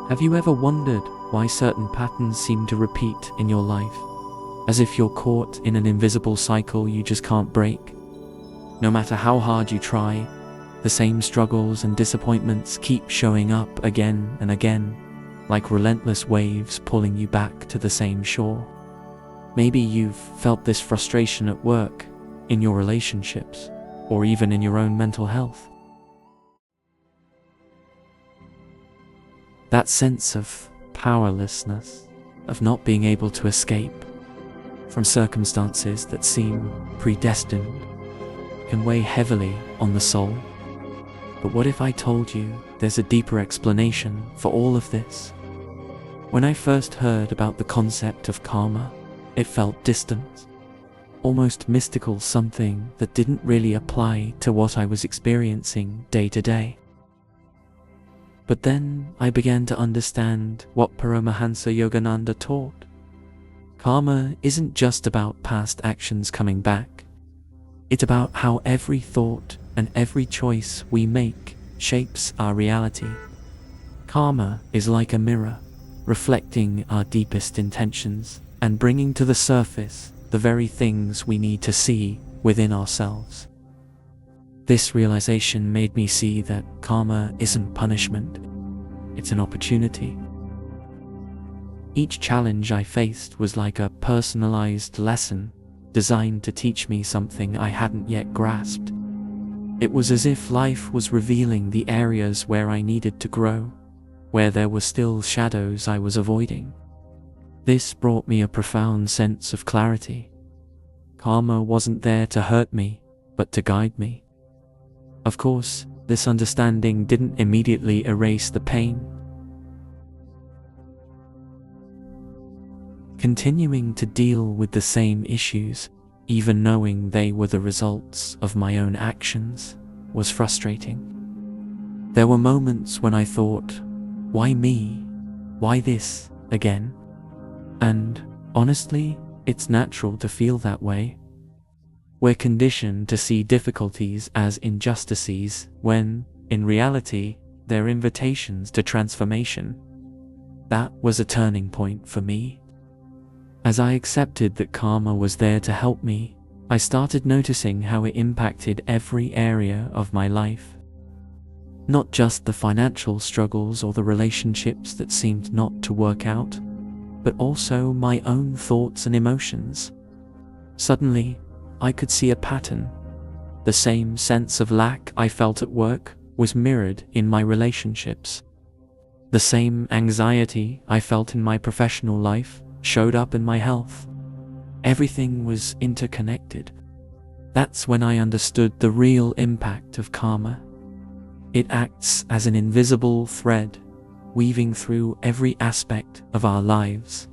Have you ever wondered why certain patterns seem to repeat in your life? As if you're caught in an invisible cycle you just can't break? No matter how hard you try, the same struggles and disappointments keep showing up again and again, like relentless waves pulling you back to the same shore. Maybe you've felt this frustration at work, in your relationships, or even in your own mental health. That sense of powerlessness, of not being able to escape from circumstances that seem predestined, can weigh heavily on the soul. But what if I told you there's a deeper explanation for all of this? When I first heard about the concept of karma, it felt distant, almost mystical, something that didn't really apply to what I was experiencing day to day. But then I began to understand what Paramahansa Yogananda taught. Karma isn't just about past actions coming back. It's about how every thought and every choice we make shapes our reality. Karma is like a mirror, reflecting our deepest intentions and bringing to the surface the very things we need to see within ourselves. This realization made me see that karma isn't punishment, it's an opportunity. Each challenge I faced was like a personalized lesson designed to teach me something I hadn't yet grasped. It was as if life was revealing the areas where I needed to grow, where there were still shadows I was avoiding. This brought me a profound sense of clarity. Karma wasn't there to hurt me, but to guide me. Of course, this understanding didn't immediately erase the pain. Continuing to deal with the same issues, even knowing they were the results of my own actions, was frustrating. There were moments when I thought, why me? Why this again? And honestly, it's natural to feel that way. We're conditioned to see difficulties as injustices when, in reality, they're invitations to transformation. That was a turning point for me. As I accepted that karma was there to help me, I started noticing how it impacted every area of my life. Not just the financial struggles or the relationships that seemed not to work out, but also my own thoughts and emotions. Suddenly, I could see a pattern. The same sense of lack I felt at work was mirrored in my relationships. The same anxiety I felt in my professional life showed up in my health. Everything was interconnected. That's when I understood the real impact of karma. It acts as an invisible thread, weaving through every aspect of our lives.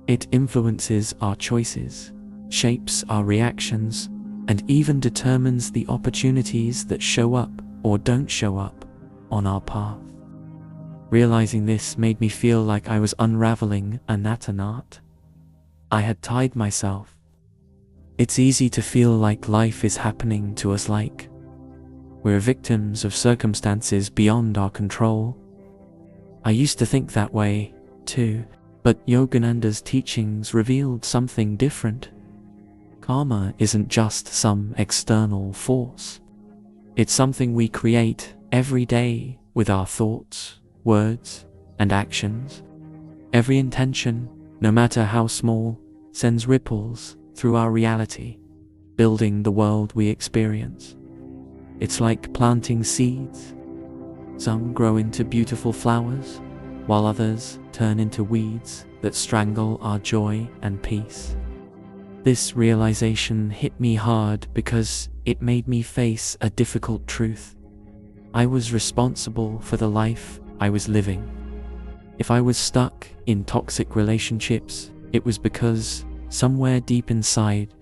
It influences our choices, shapes our reactions, and even determines the opportunities that show up or don't show up on our path. Realizing this made me feel like I was unraveling a knot I had tied myself. It's easy to feel like life is happening to us, like we're victims of circumstances beyond our control. I used to think that way too, but Yogananda's teachings revealed something different. Karma isn't just some external force. It's something we create every day with our thoughts, words, and actions. Every intention, no matter how small, sends ripples through our reality, building the world we experience. It's like planting seeds. Some grow into beautiful flowers, while others turn into weeds that strangle our joy and peace. This realization hit me hard because it made me face a difficult truth. I was responsible for the life I was living. If I was stuck in toxic relationships, it was because, somewhere deep inside,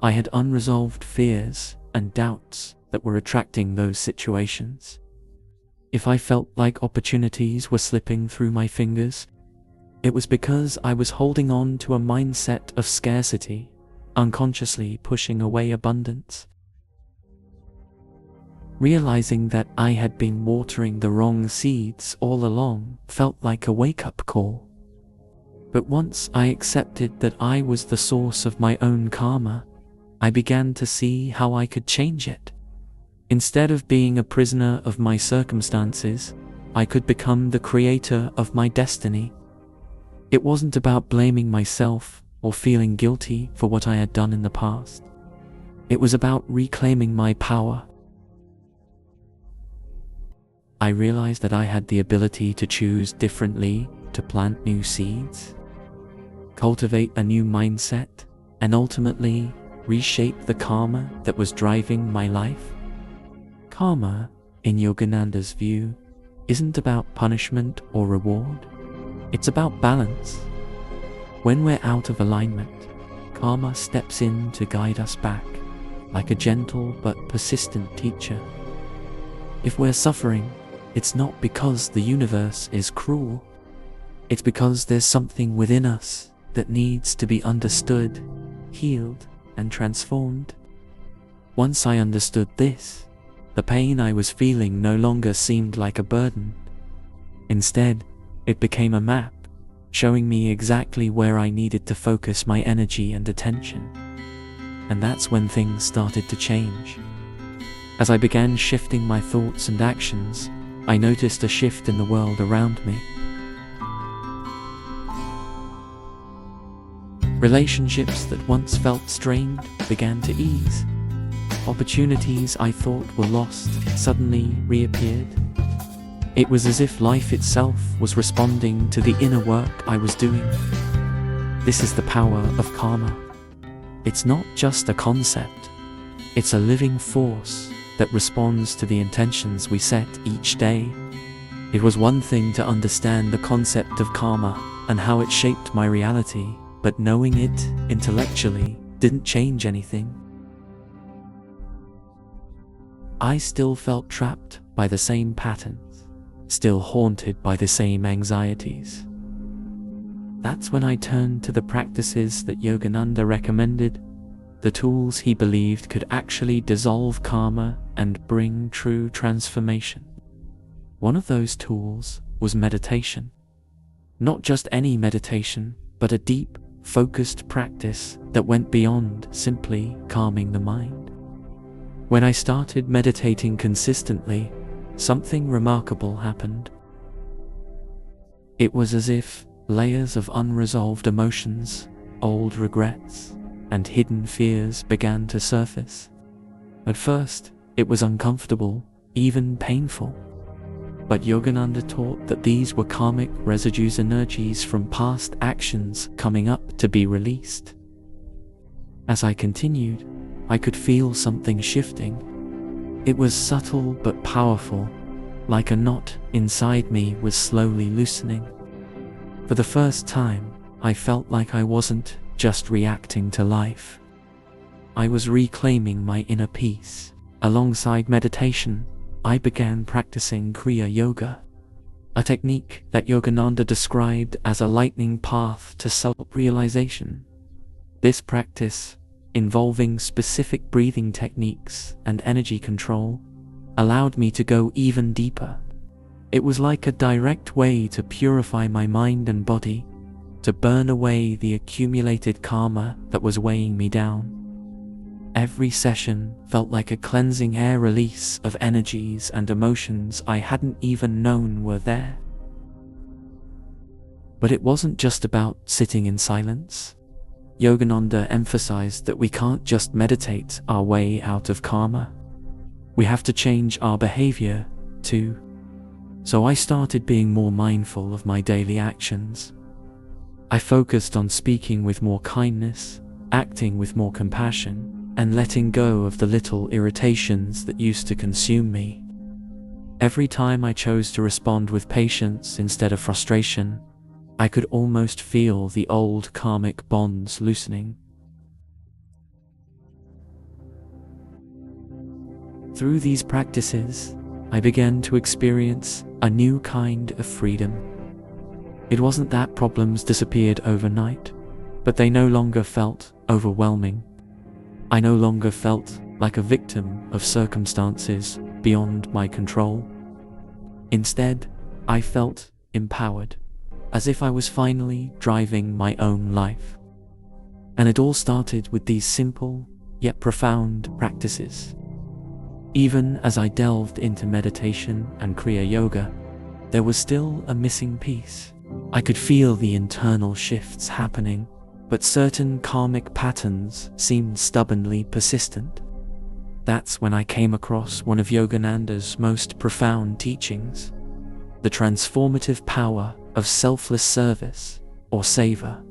I had unresolved fears and doubts that were attracting those situations. If I felt like opportunities were slipping through my fingers, it was because I was holding on to a mindset of scarcity, unconsciously pushing away abundance. Realizing that I had been watering the wrong seeds all along felt like a wake-up call. But once I accepted that I was the source of my own karma, I began to see how I could change it. Instead of being a prisoner of my circumstances, I could become the creator of my destiny. It wasn't about blaming myself or feeling guilty for what I had done in the past. It was about reclaiming my power. I realized that I had the ability to choose differently, to plant new seeds, cultivate a new mindset, and ultimately reshape the karma that was driving my life. Karma, in Yogananda's view, isn't about punishment or reward. It's about balance. When we're out of alignment, karma steps in to guide us back, like a gentle but persistent teacher. If we're suffering, it's not because the universe is cruel. It's because there's something within us that needs to be understood, healed, and transformed. Once I understood this, the pain I was feeling no longer seemed like a burden. Instead, it became a map, showing me exactly where I needed to focus my energy and attention. And that's when things started to change. As I began shifting my thoughts and actions, I noticed a shift in the world around me. Relationships that once felt strained began to ease. Opportunities I thought were lost suddenly reappeared. It was as if life itself was responding to the inner work I was doing. This is the power of karma. It's not just a concept. It's a living force that responds to the intentions we set each day. It was one thing to understand the concept of karma and how it shaped my reality, but knowing it intellectually didn't change anything. I still felt trapped by the same patterns, still haunted by the same anxieties. That's when I turned to the practices that Yogananda recommended, the tools he believed could actually dissolve karma and bring true transformation. One of those tools was meditation. Not just any meditation, but a deep, focused practice that went beyond simply calming the mind. When I started meditating consistently, something remarkable happened. It was as if layers of unresolved emotions, old regrets, and hidden fears began to surface. At first, it was uncomfortable, even painful. But Yogananda taught that these were karmic residues, energies from past actions coming up to be released. As I continued, I could feel something shifting. It was subtle but powerful, like a knot inside me was slowly loosening. For the first time, I felt like I wasn't just reacting to life. I was reclaiming my inner peace. Alongside meditation, I began practicing Kriya Yoga, a technique that Yogananda described as a lightning path to self-realization. This practice, involving specific breathing techniques and energy control, allowed me to go even deeper. It was like a direct way to purify my mind and body, to burn away the accumulated karma that was weighing me down. Every session felt like a cleansing air release of energies and emotions I hadn't even known were there. But it wasn't just about sitting in silence. Yogananda emphasized that we can't just meditate our way out of karma. We have to change our behavior too. So I started being more mindful of my daily actions. I focused on speaking with more kindness, acting with more compassion, and letting go of the little irritations that used to consume me. Every time I chose to respond with patience instead of frustration, I could almost feel the old karmic bonds loosening. Through these practices, I began to experience a new kind of freedom. It wasn't that problems disappeared overnight, but they no longer felt overwhelming. I no longer felt like a victim of circumstances beyond my control. Instead, I felt empowered, as if I was finally driving my own life. And it all started with these simple, yet profound practices. Even as I delved into meditation and Kriya Yoga, there was still a missing piece. I could feel the internal shifts happening, but certain karmic patterns seemed stubbornly persistent. That's when I came across one of Yogananda's most profound teachings, the transformative power of selfless service, or seva.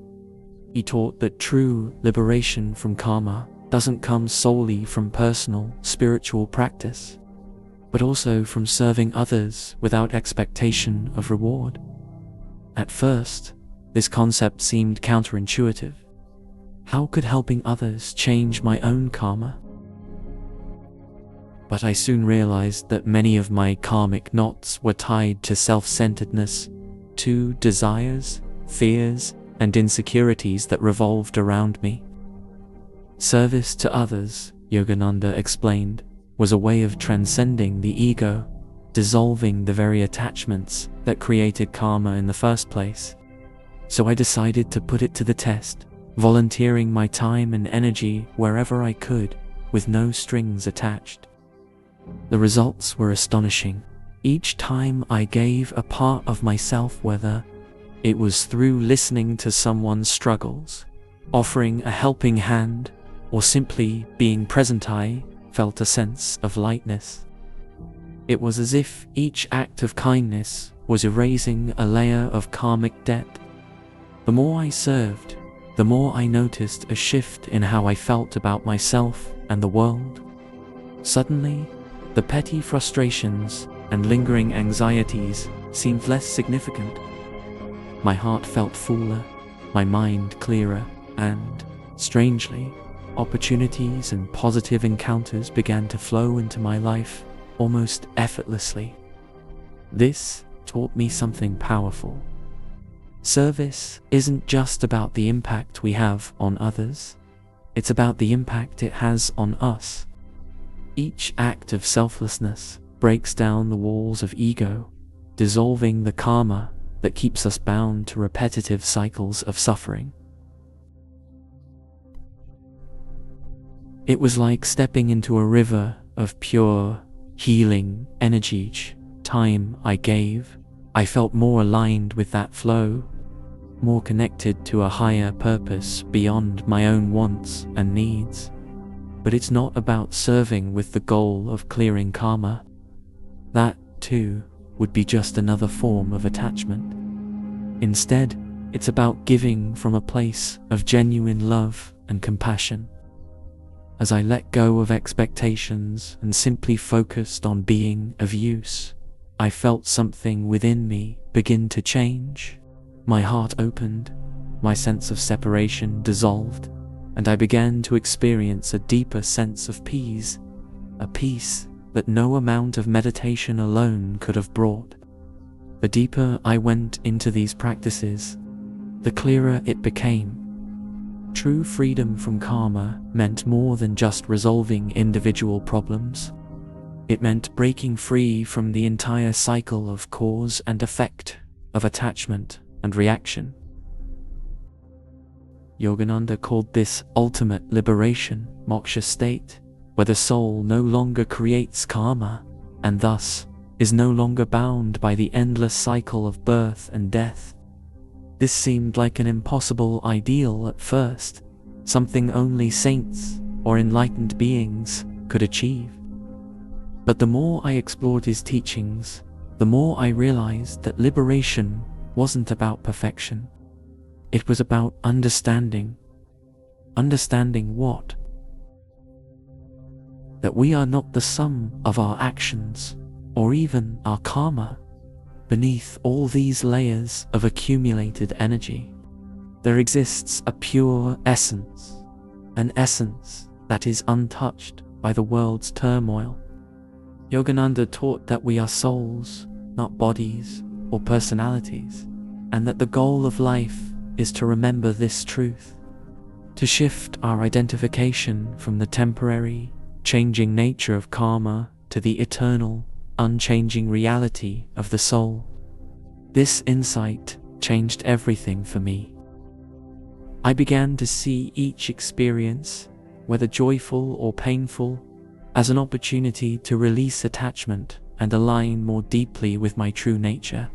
He taught that true liberation from karma doesn't come solely from personal spiritual practice, but also from serving others without expectation of reward. At first, this concept seemed counterintuitive. How could helping others change my own karma? But I soon realized that many of my karmic knots were tied to self-centeredness, to desires, fears, and insecurities that revolved around me. Service to others, Yogananda explained, was a way of transcending the ego, dissolving the very attachments that created karma in the first place. So I decided to put it to the test, volunteering my time and energy wherever I could, with no strings attached. The results were astonishing. Each time I gave a part of myself, whether it was through listening to someone's struggles, offering a helping hand, or simply being present, I felt a sense of lightness. It was as if each act of kindness was erasing a layer of karmic debt. The more I served, the more I noticed a shift in how I felt about myself and the world. Suddenly, the petty frustrations and lingering anxieties seemed less significant. My heart felt fuller, my mind clearer, and, strangely, opportunities and positive encounters began to flow into my life almost effortlessly. This taught me something powerful. Service isn't just about the impact we have on others, it's about the impact it has on us. Each act of selflessness breaks down the walls of ego, dissolving the karma that keeps us bound to repetitive cycles of suffering. It was like stepping into a river of pure, healing energy. Each time I gave, I felt more aligned with that flow, more connected to a higher purpose beyond my own wants and needs. But it's not about serving with the goal of clearing karma. That, too, would be just another form of attachment. Instead, it's about giving from a place of genuine love and compassion. As I let go of expectations and simply focused on being of use, I felt something within me begin to change. My heart opened, my sense of separation dissolved, and I began to experience a deeper sense of peace, a peace that no amount of meditation alone could have brought. The deeper I went into these practices, the clearer it became. True freedom from karma meant more than just resolving individual problems. It meant breaking free from the entire cycle of cause and effect, of attachment and reaction. Yogananda called this ultimate liberation, moksha state, where the soul no longer creates karma, and thus is no longer bound by the endless cycle of birth and death. This seemed like an impossible ideal at first, something only saints or enlightened beings could achieve. But the more I explored his teachings, the more I realized that liberation wasn't about perfection. It was about understanding. Understanding what? That we are not the sum of our actions, or even our karma. Beneath all these layers of accumulated energy, there exists a pure essence, an essence that is untouched by the world's turmoil. Yogananda taught that we are souls, not bodies or personalities, and that the goal of life is to remember this truth, to shift our identification from the temporary, changing nature of karma to the eternal, unchanging reality of the soul. This insight changed everything for me. I began to see each experience, whether joyful or painful, as an opportunity to release attachment and align more deeply with my true nature.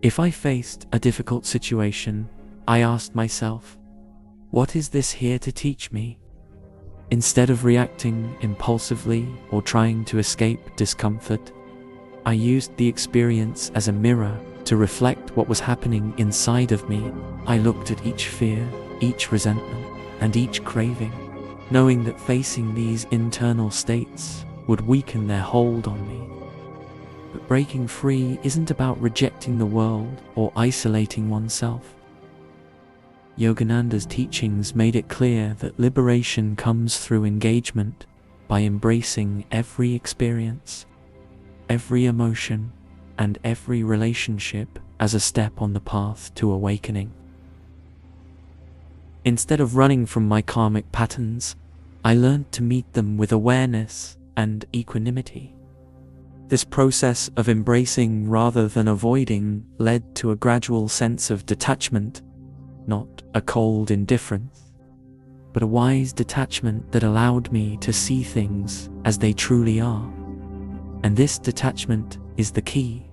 If I faced a difficult situation, I asked myself, what is this here to teach me? Instead of reacting impulsively or trying to escape discomfort, I used the experience as a mirror to reflect what was happening inside of me. I looked at each fear, each resentment, and each craving, knowing that facing these internal states would weaken their hold on me. But breaking free isn't about rejecting the world or isolating oneself. Yogananda's teachings made it clear that liberation comes through engagement, by embracing every experience, every emotion, and every relationship as a step on the path to awakening. Instead of running from my karmic patterns, I learned to meet them with awareness and equanimity. This process of embracing rather than avoiding led to a gradual sense of detachment, not a cold indifference, but a wise detachment that allowed me to see things as they truly are. And this detachment is the key.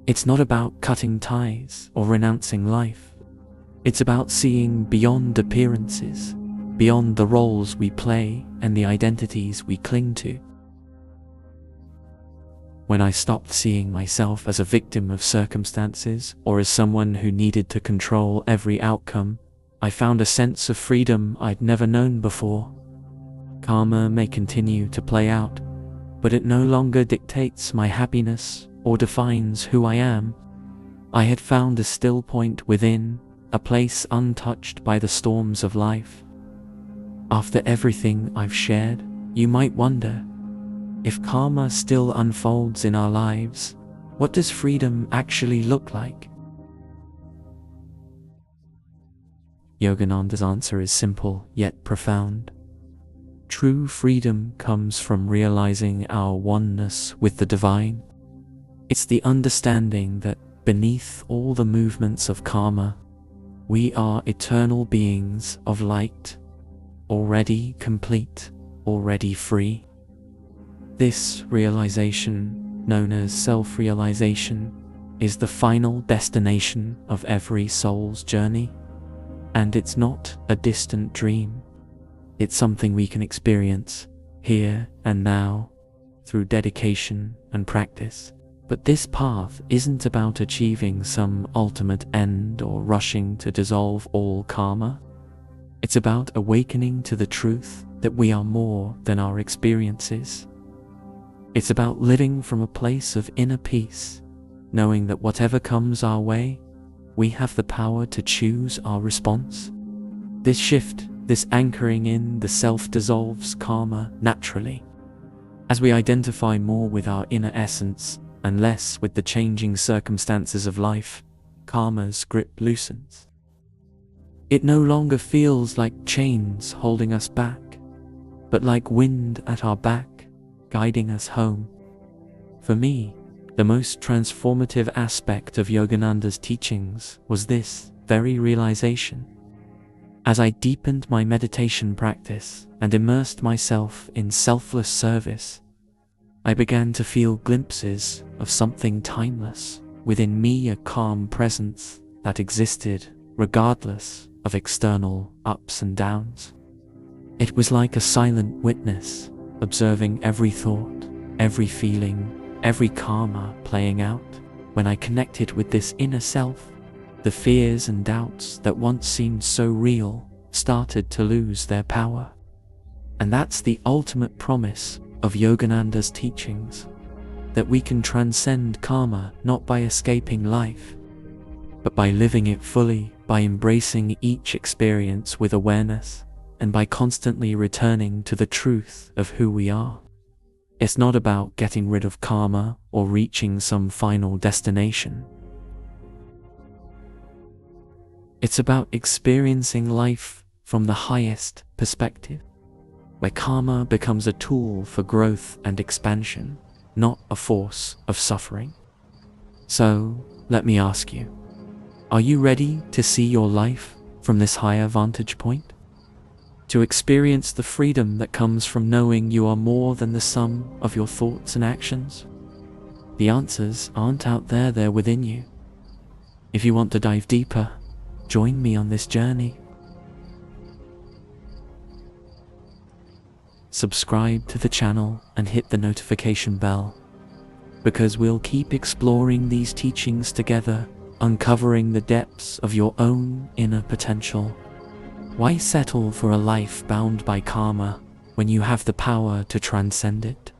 It's not about cutting ties or renouncing life. It's about seeing beyond appearances, beyond the roles we play and the identities we cling to. When I stopped seeing myself as a victim of circumstances or as someone who needed to control every outcome, I found a sense of freedom I'd never known before. Karma may continue to play out, but it no longer dictates my happiness or defines who I am. I had found a still point within, a place untouched by the storms of life. After everything I've shared, you might wonder, if karma still unfolds in our lives, what does freedom actually look like? Yogananda's answer is simple yet profound. True freedom comes from realizing our oneness with the divine. It's the understanding that beneath all the movements of karma, we are eternal beings of light, already complete, already free. This realization, known as self-realization, is the final destination of every soul's journey. And it's not a distant dream. It's something we can experience here and now through dedication and practice. But this path isn't about achieving some ultimate end or rushing to dissolve all karma. It's about awakening to the truth that we are more than our experiences. It's about living from a place of inner peace, knowing that whatever comes our way, we have the power to choose our response. This shift, this anchoring in the self dissolves karma naturally. As we identify more with our inner essence and less with the changing circumstances of life, karma's grip loosens. It no longer feels like chains holding us back, but like wind at our back, guiding us home. For me, the most transformative aspect of Yogananda's teachings was this very realization. As I deepened my meditation practice and immersed myself in selfless service, I began to feel glimpses of something timeless within me, a calm presence that existed regardless of external ups and downs. It was like a silent witness, observing every thought, every feeling, every karma playing out. When I connected with this inner self, the fears and doubts that once seemed so real started to lose their power. And that's the ultimate promise of Yogananda's teachings, that we can transcend karma not by escaping life, but by living it fully, by embracing each experience with awareness, and by constantly returning to the truth of who we are. It's not about getting rid of karma or reaching some final destination. It's about experiencing life from the highest perspective. where karma becomes a tool for growth and expansion, not a force of suffering. So, let me ask you, are you ready to see your life from this higher vantage point? To experience the freedom that comes from knowing you are more than the sum of your thoughts and actions? The answers aren't out there, they're within you. If you want to dive deeper, join me on this journey. Subscribe to the channel and hit the notification bell, because we'll keep exploring these teachings together, uncovering the depths of your own inner potential. Why settle for a life bound by karma when you have the power to transcend it?